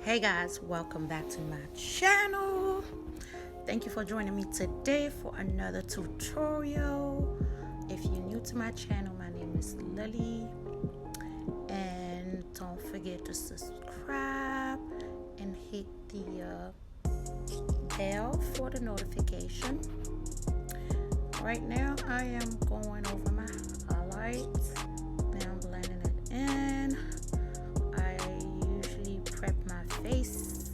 Hey guys, welcome back to my channel. Thank you for joining me today for another tutorial. If you're new to my channel, my name is Lily, and don't forget to subscribe and hit the bell for the notification. Right now I am going over my highlights. Now I'm blending it in. I usually prep my face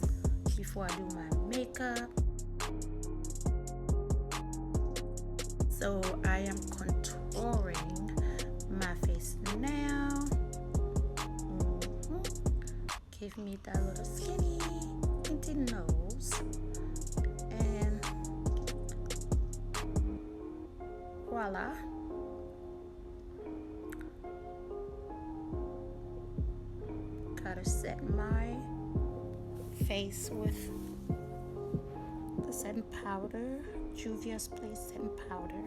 before I do my makeup. So I am contouring my face now. Give me that little skinny pointy nose. And voila. Gotta set my face with the setting powder, Juvia's Place setting powder.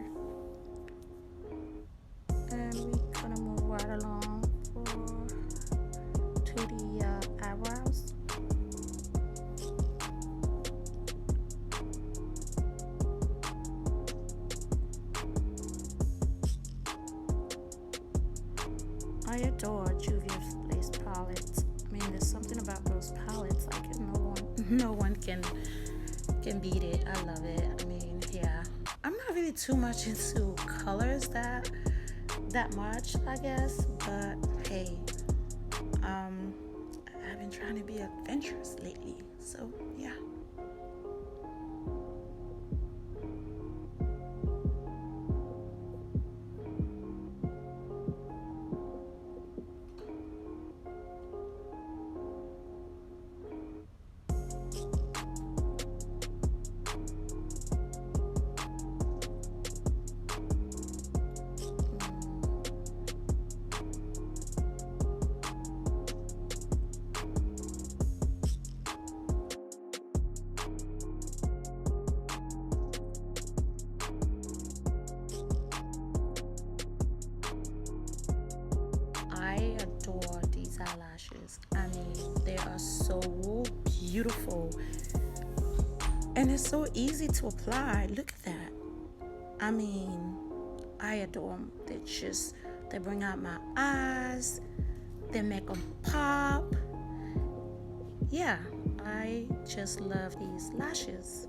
And we're gonna move right along to the eyebrows. I adore Juvia's Place palettes. I mean, there's something about those palettes, like no one can beat it. I love it. I mean, yeah, I'm not really too much into colors that much, I guess, but hey, I've been trying to be adventurous lately, so yeah. I adore these eyelashes. I mean, they are so beautiful and it's so easy to apply. Look at that. I mean, I adore them. They bring out my eyes, they make them pop. Yeah, I just love these lashes.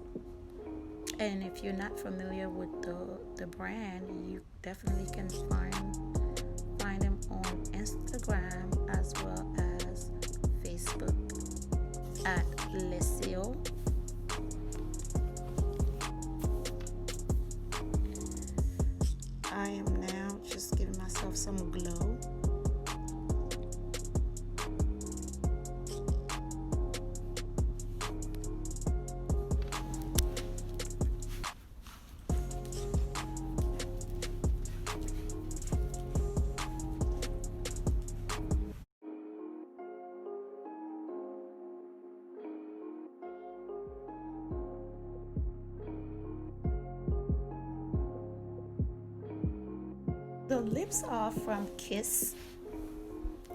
And if you're not familiar with the brand, you definitely can find them on Instagram as well as Facebook at lessils. I am now just giving myself some glow. The lips are from Kiss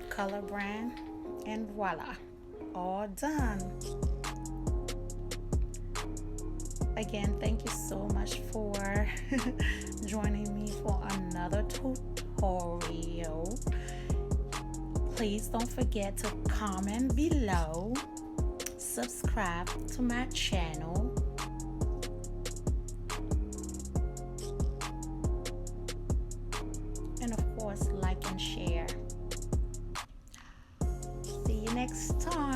Color brand, and voila, all done. Again, thank you so much for joining me for another tutorial. Please don't forget to comment below, subscribe to my channel, and of course, like and share. See you next time.